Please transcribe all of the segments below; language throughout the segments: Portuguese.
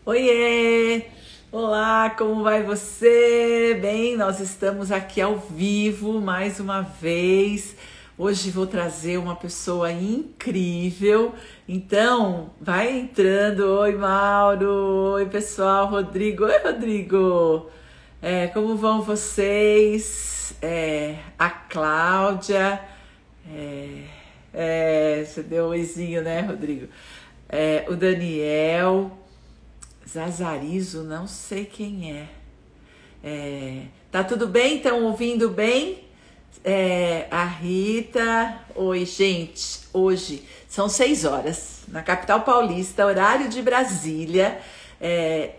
Oiê! Olá, como vai você? Bem, nós estamos aqui ao vivo mais uma vez. Hoje vou trazer uma pessoa incrível. Então, vai entrando. Oi, Mauro. Oi, pessoal. Rodrigo. Oi, Rodrigo. Como vão vocês? A Cláudia. Você deu um oizinho, né, Rodrigo? O Daniel. Zazarizo, não sei quem tá tudo bem? Estão ouvindo bem? A Rita. Oi, gente. Hoje são 6 horas na capital paulista, horário de Brasília.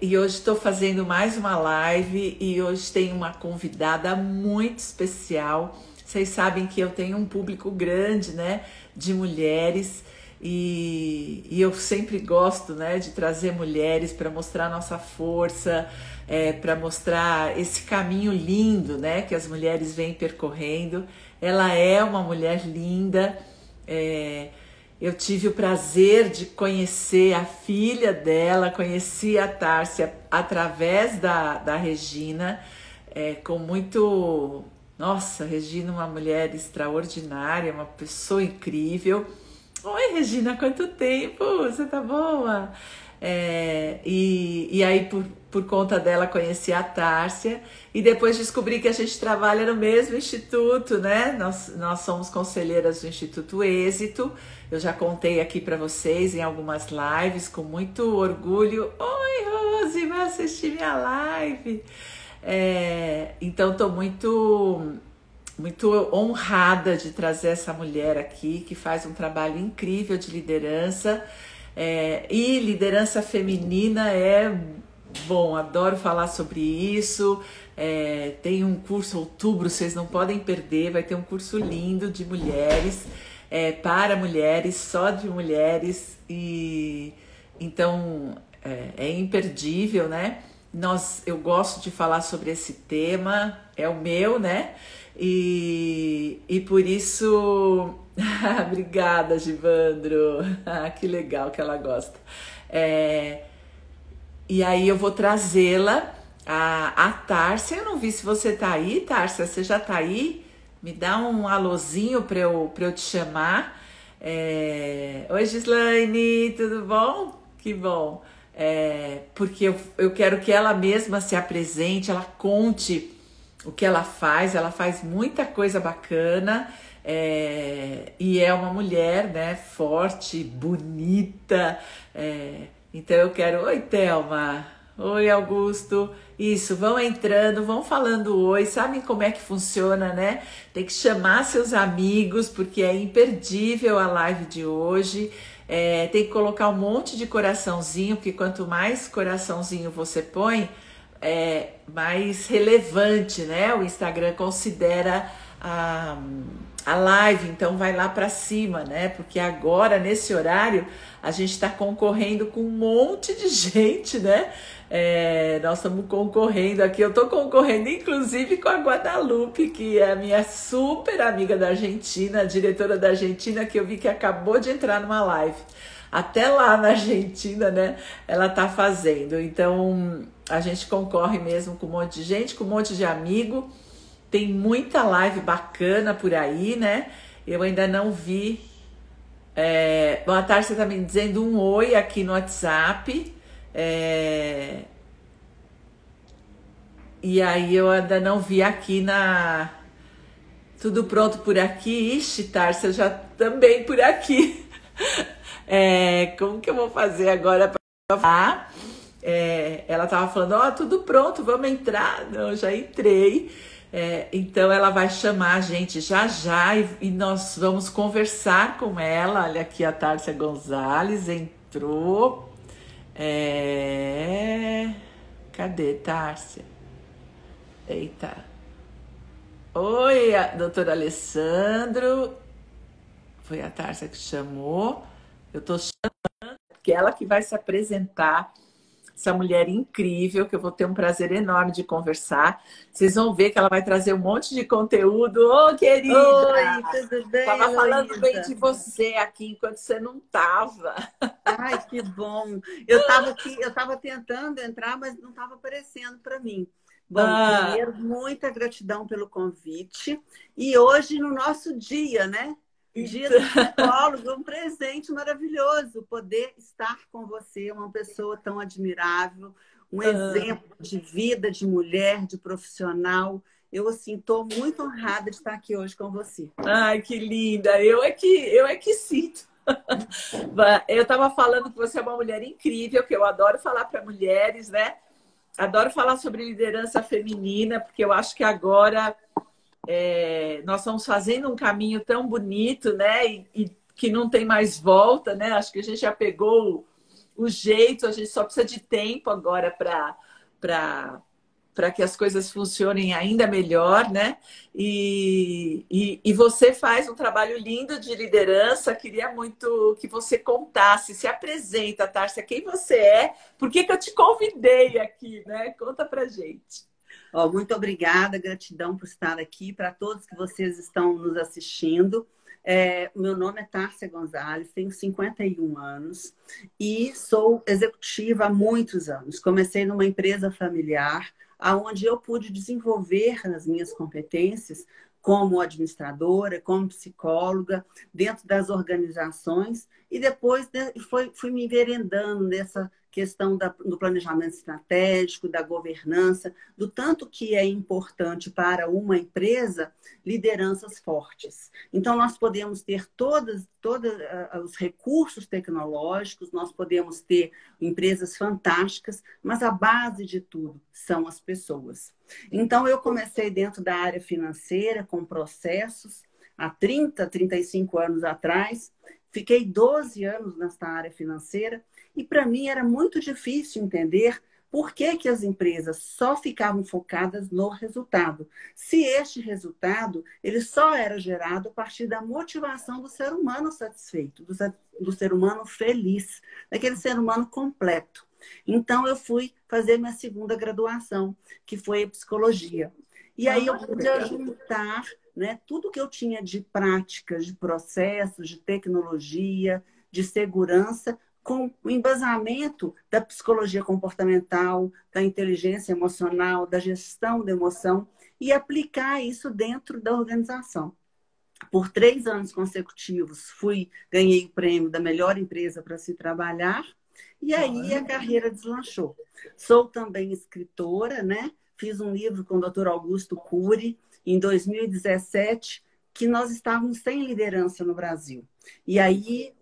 E hoje estou fazendo mais uma live e hoje tem uma convidada muito especial. Vocês sabem que eu tenho um público grande, né, de mulheres. E eu sempre gosto, né, de trazer mulheres para mostrar nossa força, para mostrar esse caminho lindo, né, que as mulheres vêm percorrendo. Ela é uma mulher linda. Eu tive o prazer de conhecer a filha dela, conheci a Tárcia através da Regina, com muito... Nossa, Regina, uma mulher extraordinária, uma pessoa incrível. Oi, Regina, quanto tempo? Você tá boa? E aí, por conta dela, conheci a Tárcia e depois descobri que a gente trabalha no mesmo instituto, né? Nós somos conselheiras do Instituto Êxito. Eu já contei aqui para vocês em algumas lives com muito orgulho. Oi, Rose, vai assistir minha live. Então, estou muito honrada de trazer essa mulher aqui, que faz um trabalho incrível de liderança, e liderança feminina bom, adoro falar sobre isso. Tem um curso outubro, vocês não podem perder, vai ter um curso lindo de mulheres, para mulheres, só de mulheres, e então é imperdível, né? Eu gosto de falar sobre esse tema, é o meu, né? E por isso, obrigada, Givandro, que legal que ela gosta. E aí eu vou trazê-la, a Tárcia. Eu não vi se você tá aí, Tárcia, você já tá aí? Me dá um alôzinho para eu te chamar. Oi, Gislaine, tudo bom? Que bom. Porque eu quero que ela mesma se apresente, ela conte o que ela faz muita coisa bacana, e é uma mulher, né, forte, bonita, então eu quero... Oi, Thelma, oi, Augusto, isso, vão entrando, vão falando oi, sabem como é que funciona, né? Tem que chamar seus amigos, porque é imperdível a live de hoje. Tem que colocar um monte de coraçãozinho, porque quanto mais coraçãozinho você põe, mais relevante, né? O Instagram considera a live, então vai lá para cima, né? Porque agora, nesse horário, a gente está concorrendo com um monte de gente, né? Nós estamos concorrendo aqui, eu estou concorrendo inclusive com a Guadalupe, que é a minha super amiga da Argentina, a diretora da Argentina, que eu vi que acabou de entrar numa live. Até lá na Argentina, né? Ela tá fazendo. Então, a gente concorre mesmo com um monte de gente, com um monte de amigo. Tem muita live bacana por aí, né? Eu ainda não vi. Boa tarde, você tá me dizendo um oi aqui no WhatsApp. E aí eu ainda não vi aqui na... Tudo pronto por aqui? Ixi, Tárcia, eu já também por aqui. Como que eu vou fazer agora para falar? Ela tava falando, tudo pronto, vamos entrar. Não, já entrei. Então ela vai chamar a gente já e nós vamos conversar com ela. Olha aqui, a Tárcia Gonzalez entrou. Cadê, Tárcia? Eita. Oi, doutor Alessandro. Foi a Tárcia que chamou. Eu tô chamando, porque ela que vai se apresentar. essa mulher incrível, que eu vou ter um prazer enorme de conversar. Vocês vão ver que ela vai trazer um monte de conteúdo. Ô, querida! Oi, tudo bem, Tava falando bem de Heloísa? você aqui enquanto você não tava. Ai, que bom. Eu estava aqui, eu estava tentando entrar, mas não estava aparecendo para mim. Bom, Ah, primeiro, muita gratidão pelo convite. E hoje, no nosso dia, né? Dia então, do psicólogo, um presente maravilhoso poder estar com você, uma pessoa tão admirável, um exemplo de vida, de mulher, de profissional. Eu, assim, estou muito honrada de estar aqui hoje com você. ai, que linda! Eu é que sinto. Eu estava falando que você é uma mulher incrível, que eu adoro falar para mulheres, né? Adoro falar sobre liderança feminina, porque eu acho que agora nós estamos fazendo um caminho tão bonito, né? E que não tem mais volta, né? Acho que a gente já pegou o jeito, a gente só precisa de tempo agora para que as coisas funcionem ainda melhor, né? E você faz um trabalho lindo de liderança. Queria muito que você contasse, se apresenta, Tárcia, quem você é, por que que eu te convidei aqui, né? Conta pra gente. Ó, muito obrigada, gratidão por estar aqui, para todos que vocês estão nos assistindo. Meu nome é Tárcia Gonzalez, tenho 51 anos e sou executiva há muitos anos. Comecei numa empresa familiar, onde eu pude desenvolver as minhas competências como administradora, como psicóloga, dentro das organizações, e depois fui me enveredando nessa questão do planejamento estratégico, da governança, do tanto que é importante para uma empresa lideranças fortes. Então, nós podemos ter todos os recursos tecnológicos, nós podemos ter empresas fantásticas, mas a base de tudo são as pessoas. Então, eu comecei dentro da área financeira, com processos, há 35 anos atrás. Fiquei 12 anos nessa área financeira e, para mim, era muito difícil entender por que que as empresas só ficavam focadas no resultado. Se este resultado ele só era gerado a partir da motivação do ser humano satisfeito, do ser humano feliz, daquele ser humano completo. Então, eu fui fazer minha segunda graduação, que foi a psicologia. E aí eu pude juntar, né, tudo que eu tinha de práticas, de processos, de tecnologia, de segurança, com o embasamento da psicologia comportamental, da inteligência emocional, da gestão da emoção, e aplicar isso dentro da organização. Por 3 anos consecutivos, ganhei o prêmio da melhor empresa para se trabalhar, e aí a carreira deslanchou. Sou também escritora, né? Fiz um livro com o Dr. Augusto Cury, em 2017, que nós estávamos sem liderança no Brasil. E aí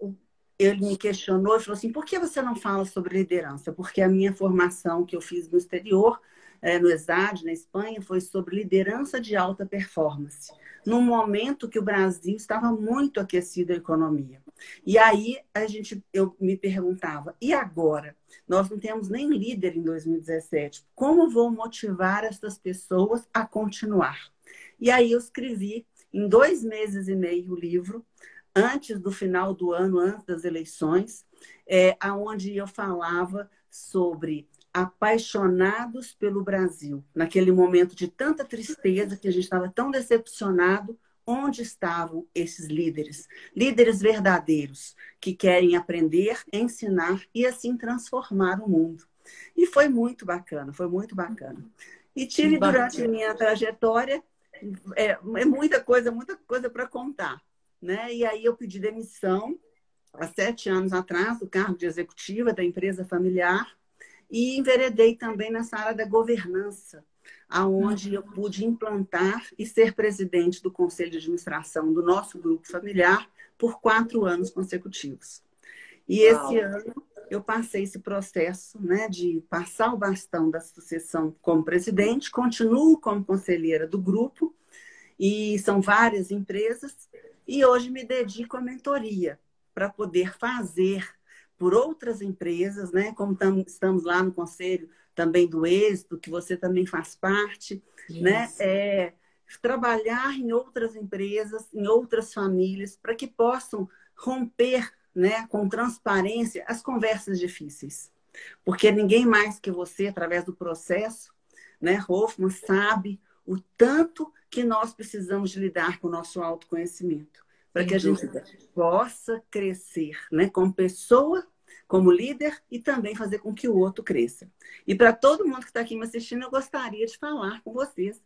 ele me questionou e falou assim, por que você não fala sobre liderança? Porque a minha formação que eu fiz no exterior, no ESAD, na Espanha, foi sobre liderança de alta performance, num momento que o Brasil estava muito aquecido a economia. E aí eu me perguntava, e agora? Nós não temos nem líder em 2017. Como vou motivar essas pessoas a continuar? E aí eu escrevi, em 2 meses e meio, o livro, antes do final do ano, antes das eleições, onde eu falava sobre apaixonados pelo Brasil. Naquele momento de tanta tristeza, que a gente estava tão decepcionado, onde estavam esses líderes? Líderes verdadeiros, que querem aprender, ensinar e assim transformar o mundo. E foi muito bacana, foi muito bacana. E Que tive durante bacana. minha trajetória muita coisa para contar, né? E aí eu pedi demissão há 7 anos atrás do cargo de executiva da empresa familiar e enveredei também nessa área da governança, aonde eu pude implantar e ser presidente do conselho de administração do nosso grupo familiar por 4 anos consecutivos. E esse Uau. ano eu passei esse processo, né, de passar o bastão da sucessão como presidente, continuo como conselheira do grupo, e são várias empresas, e hoje me dedico à mentoria para poder fazer por outras empresas, né? Como estamos lá no conselho também do Êxito, que você também faz parte, né? Isso. Trabalhar em outras empresas, em outras famílias, para que possam romper, né, com transparência as conversas difíceis. Porque ninguém mais que você, através do processo, né, Hoffman, sabe o tanto que nós precisamos de lidar com o nosso autoconhecimento, para que Sem a gente dúvida. possa crescer, né, como pessoa, como líder e também fazer com que o outro cresça. E para todo mundo que está aqui me assistindo, eu gostaria de falar com vocês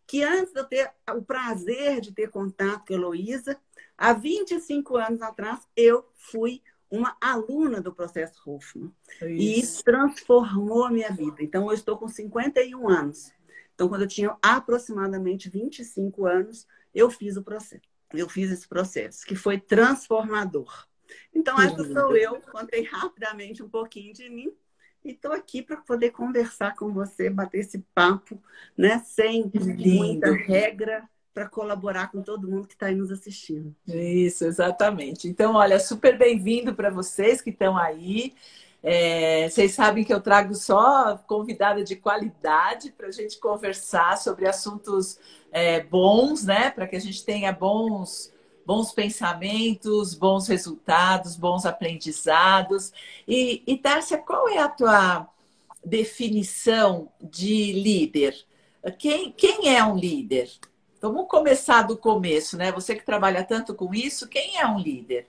que antes de eu ter o prazer de ter contato com a Heloísa, há 25 anos atrás, eu fui uma aluna do processo Hoffman. E isso Isso. transformou a minha vida. Então, eu estou com 51 anos. Então, quando eu tinha aproximadamente 25 anos, eu fiz o processo. Eu fiz esse processo, que foi transformador. Então, Que essa sou lindo. eu. Contei rapidamente um pouquinho de mim. E estou aqui para poder conversar com você, bater esse papo, né? Sem Que muita lindo. regra, para colaborar com todo mundo que está aí nos assistindo. Isso, exatamente. Então, olha, super bem-vindo para vocês que estão aí. Vocês sabem que eu trago só convidada de qualidade para a gente conversar sobre assuntos bons, né? Para que a gente tenha bons pensamentos, bons resultados, bons aprendizados. E Tárcia, qual é a tua definição de líder? Quem é um líder? Vamos começar do começo, né? Você que trabalha tanto com isso, quem é um líder?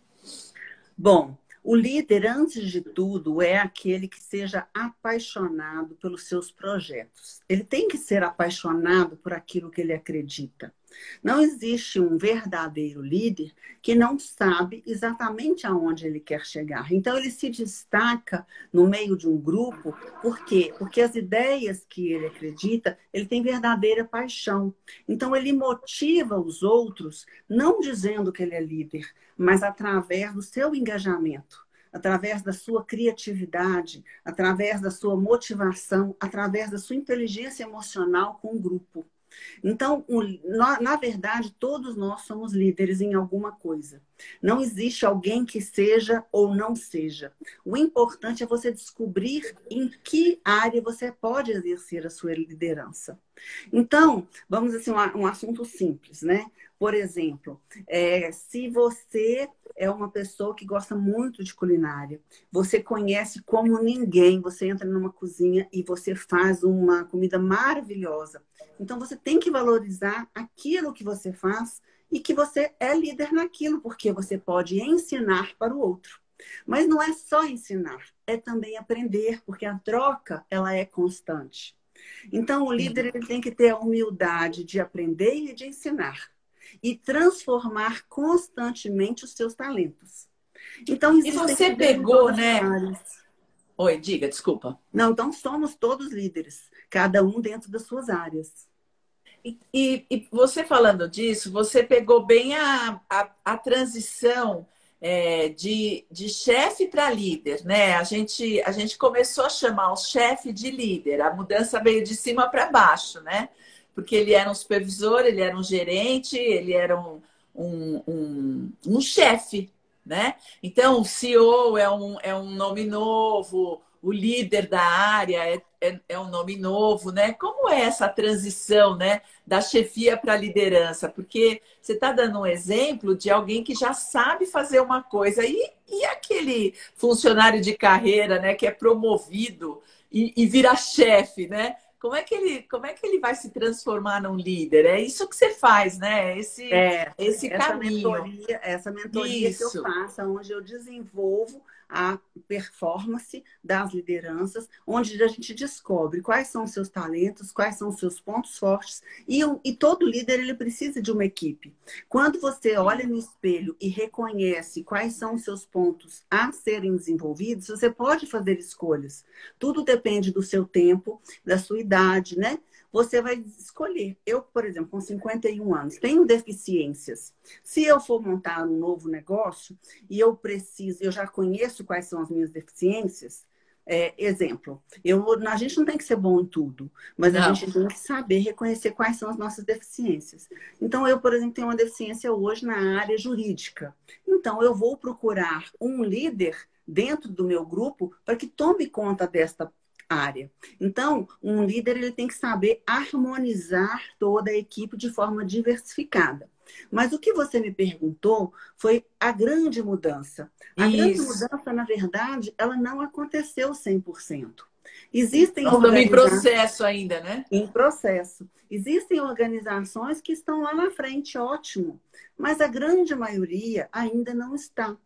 Bom, o líder, antes de tudo, é aquele que seja apaixonado pelos seus projetos. Ele tem que ser apaixonado por aquilo que ele acredita. Não existe um verdadeiro líder que não sabe exatamente aonde ele quer chegar. Então, ele se destaca no meio de um grupo, por quê? Porque as ideias que ele acredita, ele tem verdadeira paixão. Então, ele motiva os outros, não dizendo que ele é líder, mas através do seu engajamento, através da sua criatividade, através da sua motivação, através da sua inteligência emocional com o grupo. Então, na verdade, todos nós somos líderes em alguma coisa. Não existe alguém que seja ou não seja. O importante é você descobrir em que área você pode exercer a sua liderança. Então, vamos assim, um assunto simples, né? Por exemplo, se você é uma pessoa que gosta muito de culinária, você conhece como ninguém, você entra numa cozinha e você faz uma comida maravilhosa. Então, você tem que valorizar aquilo que você faz e que você é líder naquilo, porque você pode ensinar para o outro. Mas não é só ensinar, é também aprender, porque a troca, ela é constante. Então, o líder ele tem que ter a humildade de aprender e de ensinar e transformar constantemente os seus talentos. Então, E existem você líderes em pegou, todas as né? áreas. Oi, diga, desculpa. Não, então somos todos líderes, cada um dentro das suas áreas. E você falando disso, você pegou bem a transição de chefe para líder, né? A gente começou a chamar o chefe de líder, a mudança veio de cima para baixo, né? Porque ele era um supervisor, ele era um gerente, ele era um chefe, né? Então, o CEO é um nome novo, o líder da área é um nome novo, né? Como é essa transição, né? Da chefia para a liderança, porque você está dando um exemplo de alguém que já sabe fazer uma coisa e aquele funcionário de carreira, né, que é promovido e vira chefe, né? Como é que ele vai se transformar num líder? É isso que você faz, né? Esse Essa caminho. mentoria que eu Isso. faço, onde eu desenvolvo a performance das lideranças, onde a gente descobre quais são os seus talentos, quais são os seus pontos fortes, e todo líder ele precisa de uma equipe. Quando você olha no espelho e reconhece quais são os seus pontos a serem desenvolvidos, você pode fazer escolhas. Tudo depende do seu tempo, da sua idade, né? Você vai escolher. Eu, por exemplo, com 51 anos, tenho deficiências. Se eu for montar um novo negócio e eu já conheço quais são as minhas deficiências, exemplo, a gente não tem que ser bom em tudo, mas a Não. gente tem que saber reconhecer quais são as nossas deficiências. Então, eu, por exemplo, tenho uma deficiência hoje na área jurídica. Então, eu vou procurar um líder dentro do meu grupo para que tome conta desta área. Então, um líder ele tem que saber harmonizar toda a equipe de forma diversificada. Mas o que você me perguntou foi a grande mudança. A grande Isso. mudança, na verdade, ela não aconteceu 100%. Existem Estamos em organizações processo ainda, né? em processo. Existem organizações que estão lá na frente, ótimo, mas a grande maioria ainda não está.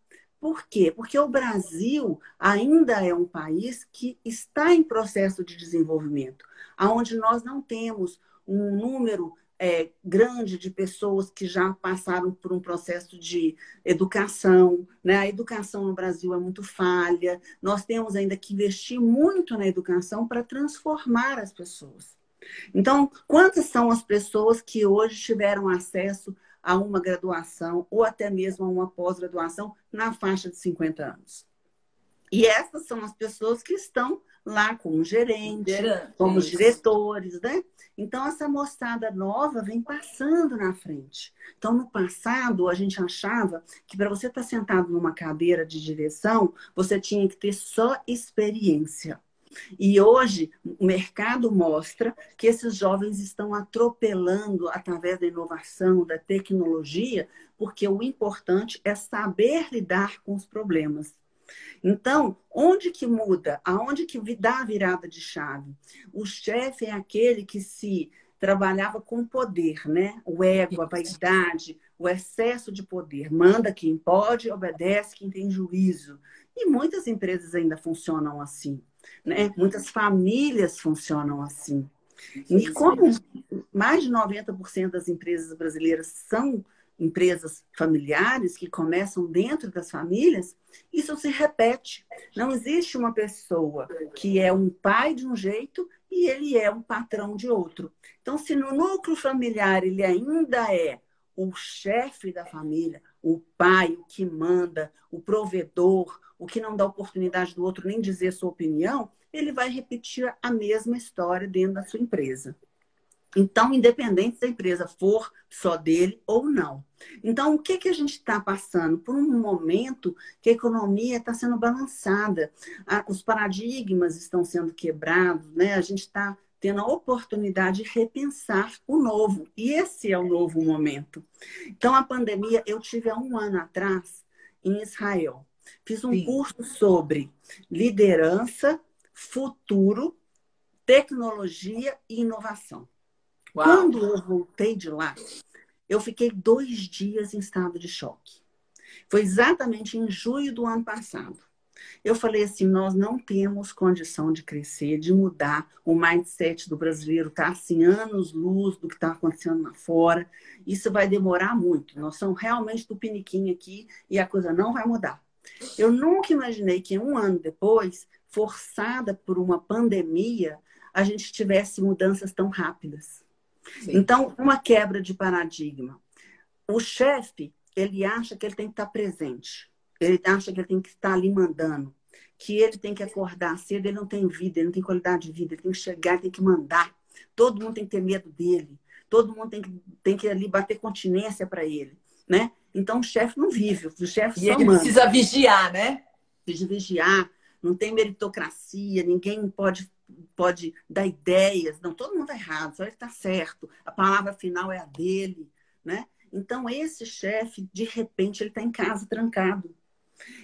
Por quê? Porque o Brasil ainda é um país que está em processo de desenvolvimento, onde nós não temos um número grande de pessoas que já passaram por um processo de educação, né? A educação no Brasil é muito falha, nós temos ainda que investir muito na educação para transformar as pessoas. Então, quantas são as pessoas que hoje tiveram acesso a uma graduação ou até mesmo a uma pós-graduação na faixa de 50 anos? E essas são as pessoas que estão lá como gerente, como os diretores, né? Então, essa moçada nova vem passando na frente. Então, no passado, a gente achava que para você estar sentado numa cadeira de direção, você tinha que ter só experiência. E hoje o mercado mostra que esses jovens estão atropelando através da inovação, da tecnologia, porque o importante é saber lidar com os problemas. Então, onde que muda? Aonde que dá a virada de chave? O chefe é aquele que se trabalhava com poder, né? O ego, a vaidade, o excesso de poder. Manda quem pode, obedece quem tem juízo. E muitas empresas ainda funcionam assim, né? Muitas famílias funcionam assim. E como mais de 90% das empresas brasileiras são empresas familiares que começam dentro das famílias, isso se repete. Não existe uma pessoa que é um pai de um jeito e ele é um patrão de outro. Então, se no núcleo familiar ele ainda é o chefe da família, o pai, o que manda, o provedor, o que não dá oportunidade do outro nem dizer sua opinião, ele vai repetir a mesma história dentro da sua empresa. Então, independente se a empresa for só dele ou não. Então, o que a gente está passando? Por um momento que a economia está sendo balançada, os paradigmas estão sendo quebrados, né? A gente está tendo a oportunidade de repensar o novo. E esse é o novo momento. Então, a pandemia, eu tive há um ano atrás em Israel. Fiz um curso sobre liderança, futuro, tecnologia e inovação. Uau. Quando eu voltei de lá, eu fiquei 2 dias em estado de choque. Foi exatamente em julho do ano passado. Eu falei assim, nós não temos condição de crescer, de mudar. O mindset do brasileiro está assim, anos-luz do que está acontecendo lá fora. Isso vai demorar muito. Nós somos realmente do piniquinho aqui e a coisa não vai mudar. Eu nunca imaginei que um ano depois, forçada por uma pandemia, a gente tivesse mudanças tão rápidas. Sim. Então, uma quebra de paradigma. O chefe, ele acha que ele tem que estar presente. Ele acha que ele tem que estar ali mandando. Que ele tem que acordar cedo, ele não tem vida, ele não tem qualidade de vida, ele tem que chegar, ele tem que mandar. Todo mundo tem que ter medo dele. Todo mundo tem que ali bater continência para ele, né? Então, o chefe não vive, o chefe só manda. E ele precisa vigiar, né? Precisa vigiar, não tem meritocracia, ninguém pode dar ideias. Não, todo mundo é errado, só ele está certo. A palavra final é a dele, né? Então, esse chefe, de repente, ele está em casa trancado.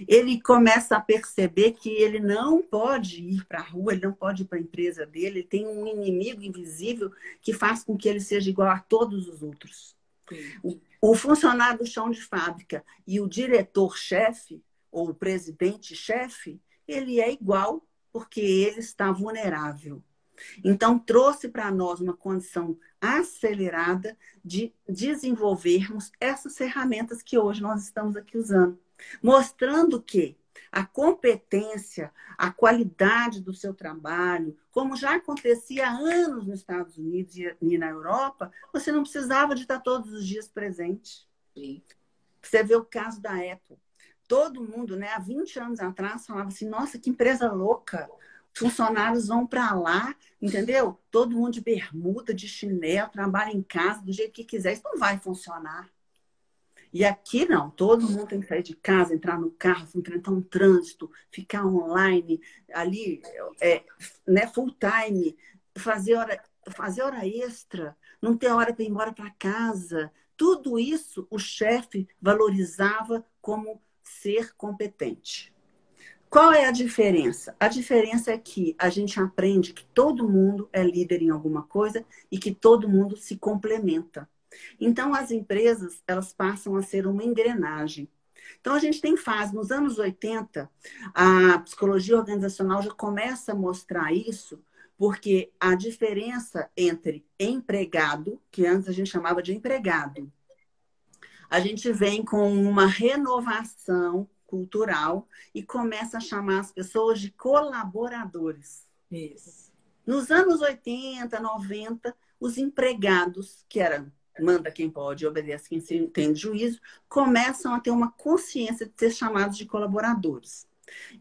Ele começa a perceber que ele não pode ir para a rua, ele não pode ir para a empresa dele, ele tem um inimigo invisível que faz com que ele seja igual a todos os outros. O funcionário do chão de fábrica e o diretor-chefe, ou o presidente-chefe, ele é igual porque ele está vulnerável. Então, trouxe para nós uma condição acelerada de desenvolvermos essas ferramentas que hoje nós estamos aqui usando. Mostrando que a competência, a qualidade do seu trabalho, como já acontecia há anos nos Estados Unidos e na Europa, você não precisava de estar todos os dias presente. Sim. Você vê o caso da Apple. Todo mundo, né, há 20 anos atrás, falava assim, nossa, que empresa louca. Funcionários vão para lá, entendeu? Todo mundo de bermuda, de chinelo, trabalha em casa, do jeito que quiser. Isso não vai funcionar. E aqui não, todo mundo tem que sair de casa, entrar no carro, enfrentar um trânsito, ficar online, ali, né, full time, fazer hora extra, não ter hora para ir embora para casa. tudo isso o chefe valorizava como ser competente. Qual é a diferença? A diferença é que a gente aprende que todo mundo é líder em alguma coisa e que todo mundo se complementa. Então, as empresas, elas passam a ser uma engrenagem. Então, a gente tem fase, nos anos 80, a psicologia organizacional já começa a mostrar isso, porque a diferença entre empregado, que antes a gente chamava de empregado, a gente vem com uma renovação cultural e começa a chamar as pessoas de colaboradores. Isso. Nos anos 80, 90, os empregados, que eram manda quem pode, obedece quem tem juízo, começam a ter uma consciência de ser chamados de colaboradores.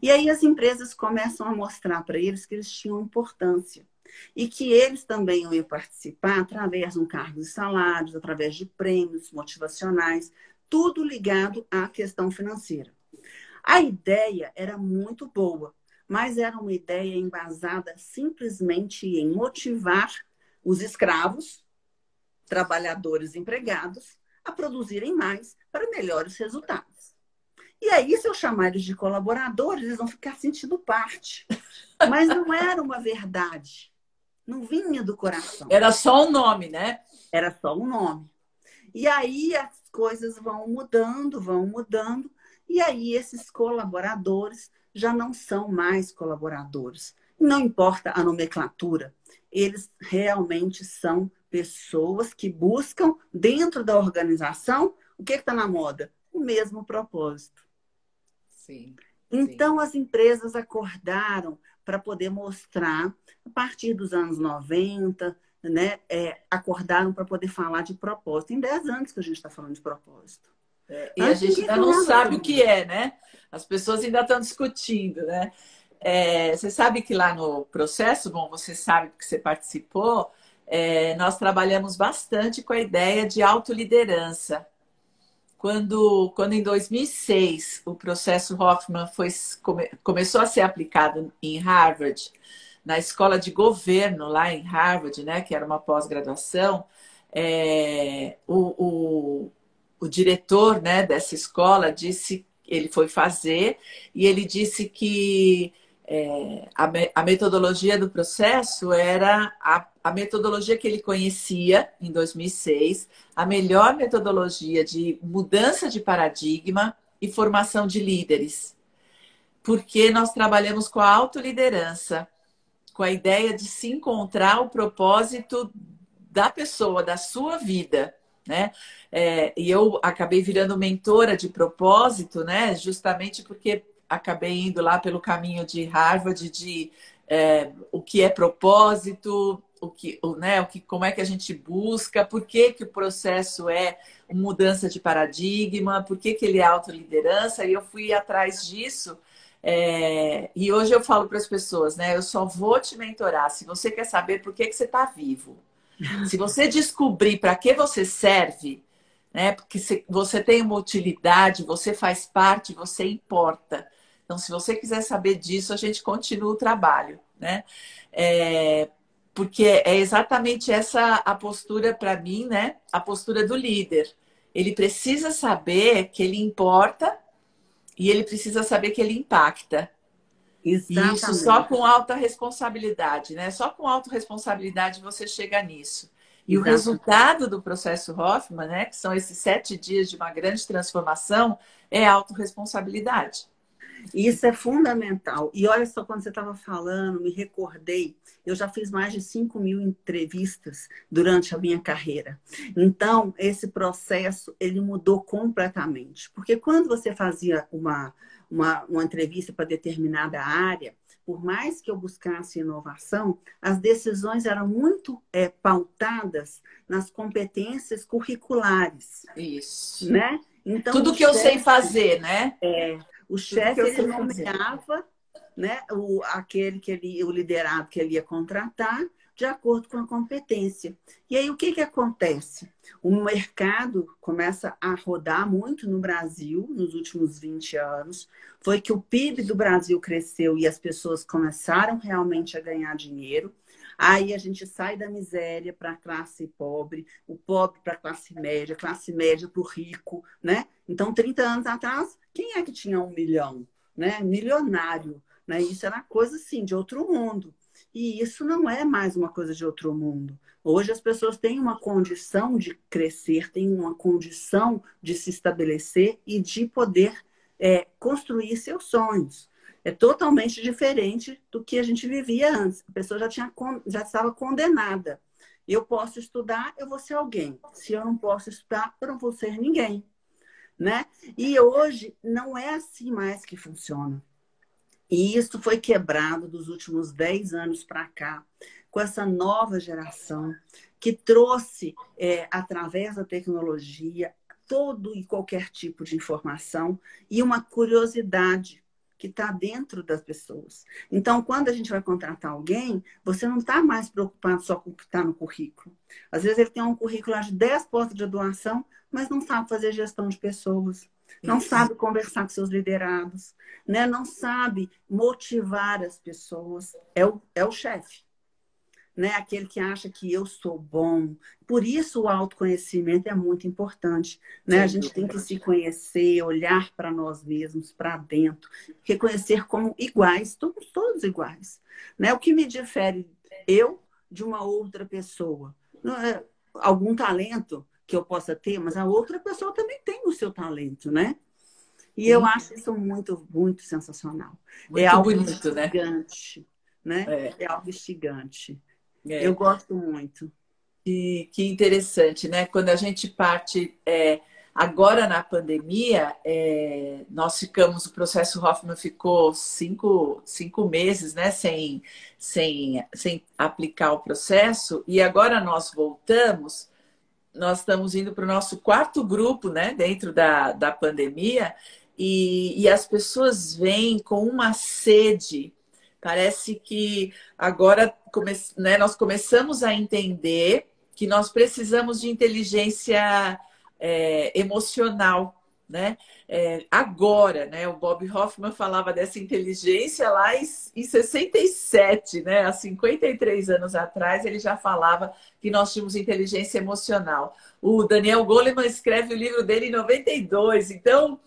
E aí as empresas começam a mostrar para eles que eles tinham importância e que eles também iam participar através de um cargo de salários, através de prêmios motivacionais, tudo ligado à questão financeira. A ideia era muito boa, mas era uma ideia embasada simplesmente em motivar os escravos, trabalhadores empregados, a produzirem mais para melhores resultados. E aí, se eu chamar eles de colaboradores, eles vão ficar sentindo parte. Mas não era uma verdade. Não vinha do coração. Era só um nome, né? Era só um nome. E aí as coisas vão mudando, vão mudando. E aí esses colaboradores já não são mais colaboradores. Não importa a nomenclatura, eles realmente são pessoas que buscam dentro da organização o que está na moda? O mesmo propósito. Sim. Então as empresas acordaram para poder mostrar, a partir dos anos 90, né, acordaram para poder falar de propósito. Em 10 anos que a gente está falando de propósito. E a gente ainda não sabe o que é, né? As pessoas ainda estão discutindo, né? Você sabe que lá no processo, bom, você sabe porque você participou, nós trabalhamos bastante com a ideia de autoliderança. Quando em 2006 o processo Hoffman começou a ser aplicado em Harvard, na escola de governo lá em Harvard, né, que era uma pós-graduação, o diretor, né, dessa escola disse, ele foi fazer e ele disse que a metodologia do processo era a metodologia que ele conhecia em 2006, a melhor metodologia de mudança de paradigma e formação de líderes. Porque nós trabalhamos com a autoliderança, com a ideia de se encontrar o propósito da pessoa, da sua vida, né? E eu acabei virando mentora de propósito, né? Justamente porque acabei indo lá pelo caminho de Harvard, de o que é propósito, como é que a gente busca, por que o processo é mudança de paradigma, por que ele é autoliderança, e eu fui atrás disso. E hoje eu falo para as pessoas, né? Eu só vou te mentorar se você quer saber por que você está vivo. Se você descobrir para que você serve, né? Porque você tem uma utilidade, você faz parte, você importa. Então, se você quiser saber disso, a gente continua o trabalho, né? Porque é exatamente essa a postura para mim, né? A postura do líder. Ele precisa saber que ele importa e ele precisa saber que ele impacta. Exatamente. E isso só com alta responsabilidade, né? Só com autorresponsabilidade você chega nisso. E o resultado do processo Hoffman, né? Que são esses 7 dias de uma grande transformação, é a autorresponsabilidade. Isso é fundamental. E olha só, quando você estava falando, me recordei, eu já fiz mais de 5.000 entrevistas durante a minha carreira. Então, esse processo, ele mudou completamente. Porque quando você fazia uma entrevista para determinada área, por mais que eu buscasse inovação, as decisões eram muito pautadas nas competências curriculares. Isso. Né? Então, tudo que eu sei fazer, né? O chefe, ele nomeava, né, o liderado que ele ia contratar de acordo com a competência. E aí, o que acontece? O mercado começa a rodar muito no Brasil nos últimos 20 anos. Foi que o PIB do Brasil cresceu e as pessoas começaram realmente a ganhar dinheiro. Aí a gente sai da miséria para a classe pobre, o pobre para a classe média para o rico, né? Então, 30 anos atrás, quem é que tinha 1 milhão, né? Milionário, né? Isso era coisa, assim, de outro mundo. E isso não é mais uma coisa de outro mundo. Hoje as pessoas têm uma condição de crescer, têm uma condição de se estabelecer e de poder construir seus sonhos. É totalmente diferente do que a gente vivia antes. A pessoa já estava condenada. Eu posso estudar, eu vou ser alguém. Se eu não posso estudar, eu não vou ser ninguém, né? E hoje não é assim mais que funciona. E isso foi quebrado dos últimos 10 anos para cá, com essa nova geração que trouxe, através da tecnologia, todo e qualquer tipo de informação e uma curiosidade que está dentro das pessoas. Então, quando a gente vai contratar alguém, você não está mais preocupado só com o que está no currículo. Às vezes ele tem um currículo de 10 pós-graduação, mas não sabe fazer gestão de pessoas, não sabe conversar com seus liderados, né? Não sabe motivar as pessoas. É o chefe, né? Aquele que acha que eu sou bom. Por isso o autoconhecimento é muito importante, né? A gente tem que se conhecer, olhar para nós mesmos, para dentro, reconhecer como iguais, todos iguais, né? O que me difere eu de uma outra pessoa? Não é algum talento que eu possa ter, mas a outra pessoa também tem o seu talento, né? E eu acho isso muito, muito sensacional. É Muito algo bonito, né? instigante, né? É. É algo instigante. É. Eu gosto muito. Que interessante, né? Quando a gente parte agora na pandemia, nós ficamos, o processo Hoffman ficou cinco meses, né? Sem aplicar o processo, e agora nós voltamos. Nós estamos indo para o nosso quarto grupo, né? Dentro da pandemia, e as pessoas vêm com uma sede. Parece que agora né, nós começamos a entender que nós precisamos de inteligência emocional, né? Agora, né? O Bob Hoffman falava dessa inteligência lá em 67, né? Há 53 anos atrás, ele já falava que nós tínhamos inteligência emocional. O Daniel Goleman escreve o livro dele em 92, então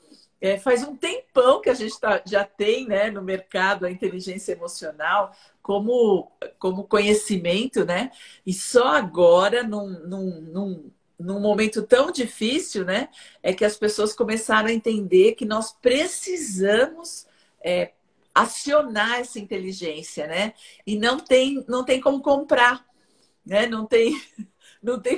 faz um tempão que a gente já tem, né, no mercado a inteligência emocional como conhecimento, né? E só agora, num momento tão difícil, né, é que as pessoas começaram a entender que nós precisamos acionar essa inteligência, né? E não tem como comprar, né? Não tem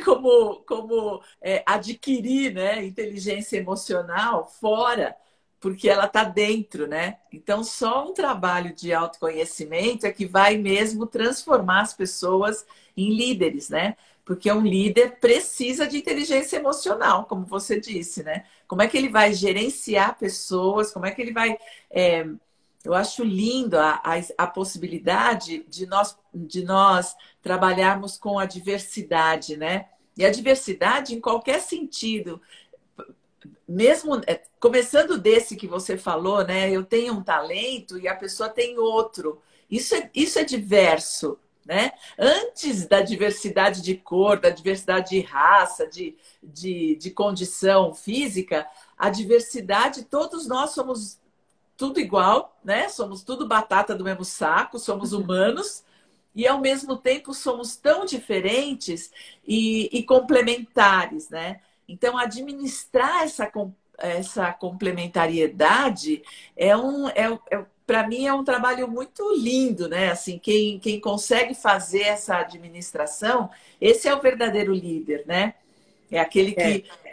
como adquirir, né, inteligência emocional fora, porque ela está dentro, né? Então, só um trabalho de autoconhecimento é que vai mesmo transformar as pessoas em líderes, né? Porque um líder precisa de inteligência emocional, como você disse, né? Como é que ele vai gerenciar pessoas? Como é que ele vai... Eu acho lindo a possibilidade de nós trabalharmos com a diversidade, né? E a diversidade em qualquer sentido. Mesmo começando desse que você falou, né? Eu tenho um talento e a pessoa tem outro. Isso é diverso, né? Antes da diversidade de cor, da diversidade de raça, de condição física, a diversidade, todos nós somos tudo igual, né? Somos tudo batata do mesmo saco, somos humanos e ao mesmo tempo somos tão diferentes e complementares, né? Então, administrar essa complementariedade para mim é um trabalho muito lindo, né? Assim, quem consegue fazer essa administração, esse é o verdadeiro líder, né? É aquele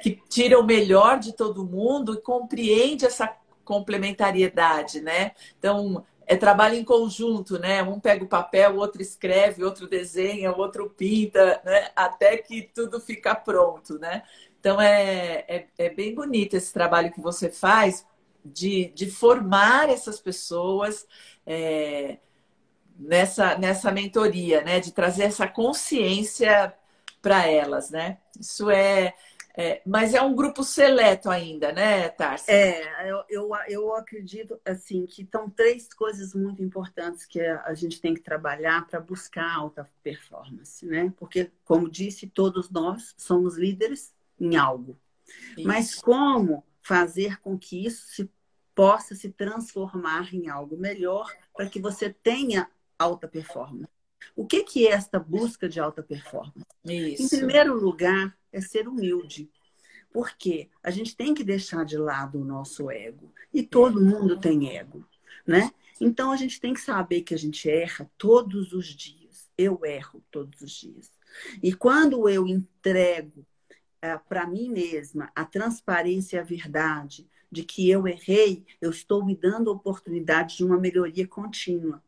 que tira o melhor de todo mundo e compreende essa complementariedade, né? Então, trabalho em conjunto, né? Um pega o papel, o outro escreve, o outro desenha, o outro pinta, né? Até que tudo fica pronto, né? Então, é bem bonito esse trabalho que você faz de formar essas pessoas nessa mentoria, né? De trazer essa consciência para elas, né? Isso Mas é um grupo seleto ainda, né, Tárcia? Eu acredito assim que estão três coisas muito importantes que a gente tem que trabalhar para buscar alta performance, né? Porque, como disse, todos nós somos líderes em algo. Mas Isso. como fazer com que isso possa se transformar em algo melhor para que você tenha alta performance? O que é esta busca de alta performance? Em Isso. primeiro lugar, é ser humilde. Porque a gente tem que deixar de lado o nosso ego. E É. todo mundo tem ego, né? Então a gente tem que saber que a gente erra todos os dias. Eu erro todos os dias. E quando eu entrego para mim mesma a transparência e a verdade de que eu errei, eu estou me dando a oportunidade de uma melhoria contínua.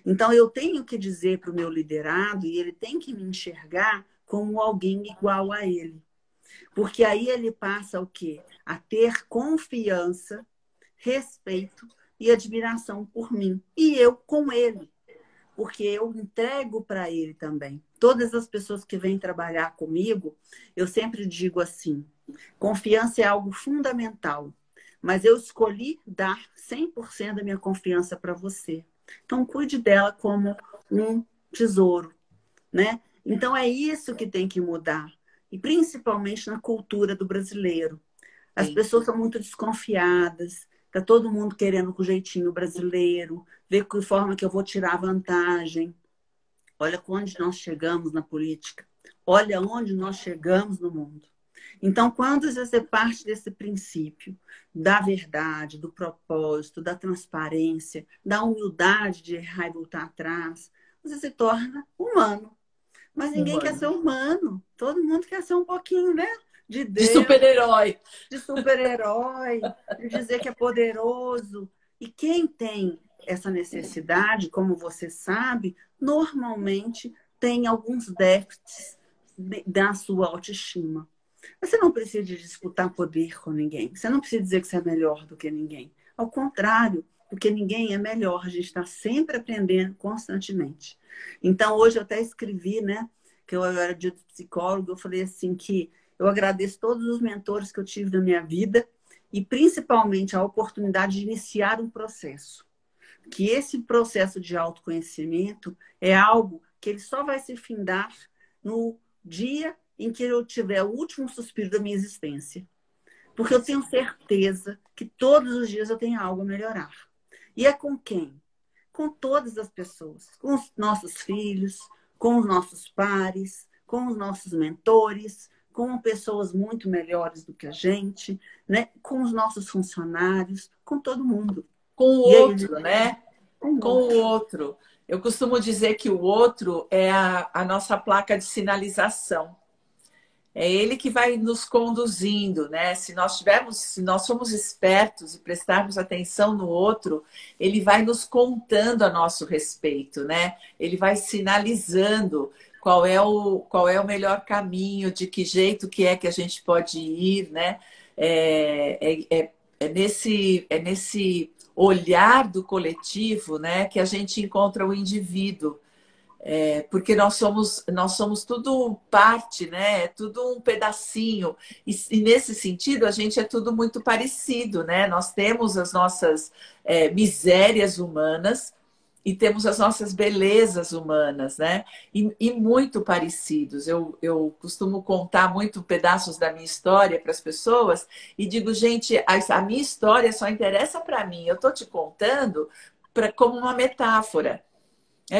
Então eu tenho que dizer para o meu liderado e ele tem que me enxergar como alguém igual a ele. Porque aí ele passa o quê? A ter confiança, respeito e admiração por mim. E eu com ele. Porque eu entrego para ele também. Todas as pessoas que vêm trabalhar comigo, eu sempre digo assim: confiança é algo fundamental, mas eu escolhi dar 100% da minha confiança para você. Então, cuide dela como um tesouro, né? Então, é isso que tem que mudar. E principalmente na cultura do brasileiro. As Sim. pessoas são muito desconfiadas, está todo mundo querendo com o jeitinho brasileiro, ver que forma que eu vou tirar vantagem. Olha onde nós chegamos na política. Olha onde nós chegamos no mundo. Então, quando você parte desse princípio da verdade, do propósito, da transparência, da humildade de errar e voltar atrás, você se torna humano. Mas ninguém quer ser Humano. humano. Todo mundo quer ser um pouquinho, né? De De Deus, super-herói. de super-herói, de dizer que é poderoso. E quem tem essa necessidade, como você sabe, normalmente tem alguns déficits da sua autoestima. Você não precisa de disputar poder com ninguém. Você não precisa dizer que você é melhor do que ninguém. Ao contrário, porque ninguém é melhor. A gente está sempre aprendendo constantemente. Então, hoje eu até escrevi, né? Que eu era dia do psicólogo, eu falei assim que eu agradeço todos os mentores que eu tive na minha vida e principalmente a oportunidade de iniciar um processo. Que esse processo de autoconhecimento é algo que ele só vai se findar no dia em que eu tiver o último suspiro da minha existência. Porque eu tenho certeza que todos os dias eu tenho algo a melhorar. E é com quem? Com todas as pessoas. Com os nossos filhos, com os nossos pares, com os nossos mentores, com pessoas muito melhores do que a gente, né? Com os nossos funcionários, com todo mundo. Com o E aí, outro, né? com o Com o outro. outro. Eu costumo dizer que o outro é a nossa placa de sinalização. É ele que vai nos conduzindo, né? Se nós somos espertos e prestarmos atenção no outro, ele vai nos contando a nosso respeito, né? Ele vai sinalizando qual é o melhor caminho, de que jeito que é que a gente pode ir, né? É nesse olhar do coletivo, né, que a gente encontra o indivíduo. Porque nós somos tudo parte, né? É tudo um pedacinho. E nesse sentido, a gente é tudo muito parecido, né? Nós temos as nossas misérias humanas e temos as nossas belezas humanas, né? E muito parecidos. Eu costumo contar muito pedaços da minha história para as pessoas e digo, gente, a minha história só interessa para mim. Eu estou te contando como uma metáfora.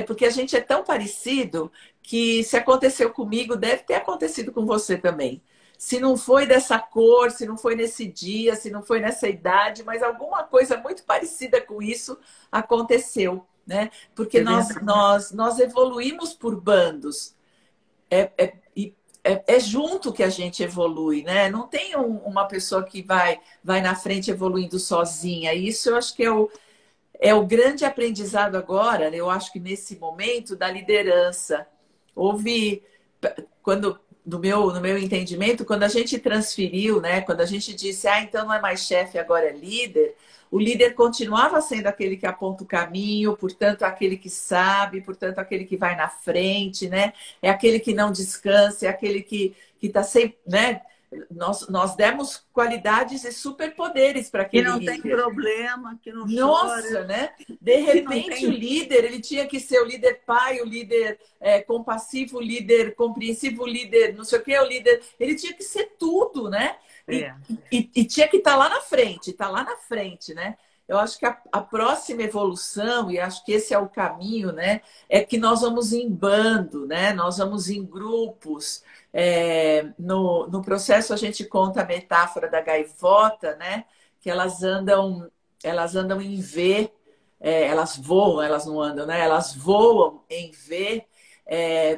Porque a gente é tão parecido que se aconteceu comigo, deve ter acontecido com você também. Se não foi dessa cor, se não foi nesse dia, se não foi nessa idade, mas alguma coisa muito parecida com isso aconteceu, né? Porque É verdade. nós evoluímos por bandos. É junto que a gente evolui, né? Não tem uma pessoa que vai na frente evoluindo sozinha. Isso eu acho que é o grande aprendizado agora, eu acho que nesse momento, da liderança. Houve, no meu entendimento, quando a gente transferiu, né, quando a gente disse, então não é mais chefe, agora é líder, o líder continuava sendo aquele que aponta o caminho, portanto, aquele que sabe, portanto, aquele que vai na frente, né? É aquele que não descansa, é aquele que está sempre, né? nós demos qualidades e superpoderes para Que aquele não tem líder. problema, que não Nossa, chora. né? De Que não repente, o tem... líder, ele tinha que ser o líder pai, o líder compassivo, o líder compreensivo, o líder não sei o quê, o líder... Ele tinha que ser tudo, né? É. E tinha que estar lá na frente, tá lá na frente, né? Eu acho que a próxima evolução, e acho que esse é o caminho, né? É que nós vamos em bando, né? Nós vamos em grupos. No processo, a gente conta a metáfora da gaivota, né? Que elas andam em V, elas voam, elas não andam, né? Elas voam em V,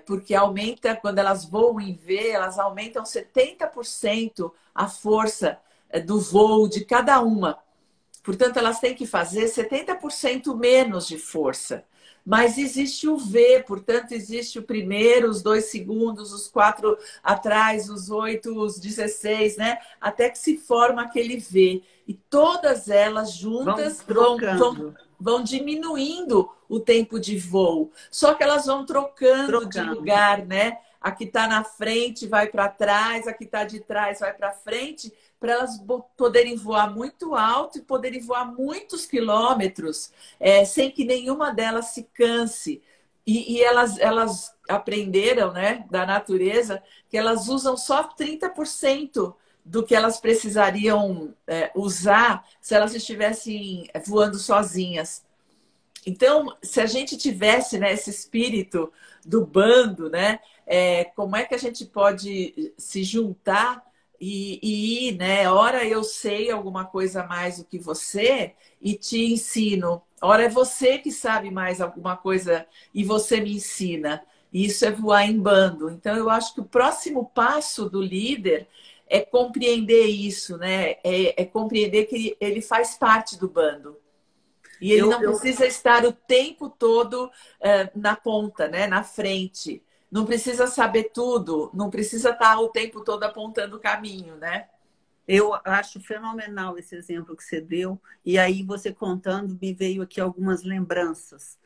porque aumenta, quando elas voam em V, elas aumentam 70% a força do voo de cada uma. Portanto, elas têm que fazer 70% menos de força. Mas existe o V, portanto, existe o primeiro, os 2 segundos, os 4 atrás, os 8, os 16, né? Até que se forma aquele V. E todas elas Vão juntas trocando. vão diminuindo o tempo de voo. Só que elas vão trocando de lugar, né? A que está na frente vai para trás, a que está de trás vai para frente, para elas poderem voar muito alto e poderem voar muitos quilômetros, sem que nenhuma delas se canse. E elas aprenderam, né, da natureza, que elas usam só 30% do que elas precisariam usar se elas estivessem voando sozinhas. Então, se a gente tivesse, né, esse espírito do bando, né, como é que a gente pode se juntar e ir, né? Ora eu sei alguma coisa mais do que você e te ensino. Ora é você que sabe mais alguma coisa e você me ensina. Isso é voar em bando. Então, eu acho que o próximo passo do líder é compreender isso, né? É compreender que ele faz parte do bando. E ele não precisa estar o tempo todo na ponta, né? Na frente. Não precisa saber tudo, não precisa estar o tempo todo apontando o caminho, né? Eu acho fenomenal esse exemplo que você deu. E aí, você contando, me veio aqui algumas lembranças.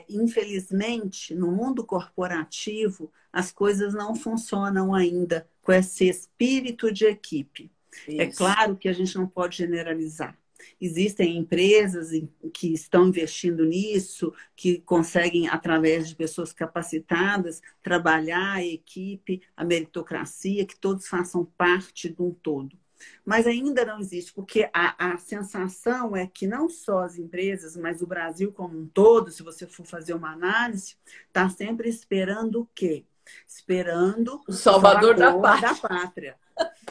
Infelizmente, no mundo corporativo, as coisas não funcionam ainda com esse espírito de equipe. Isso. É claro que a gente não pode generalizar. Existem empresas que estão investindo nisso, que conseguem, através de pessoas capacitadas, trabalhar a equipe, a meritocracia, que todos façam parte de um todo. Mas ainda não existe, porque a sensação é que não só as empresas, mas o Brasil como um todo, se você for fazer uma análise, está sempre esperando o quê? Esperando o Salvador da Pátria.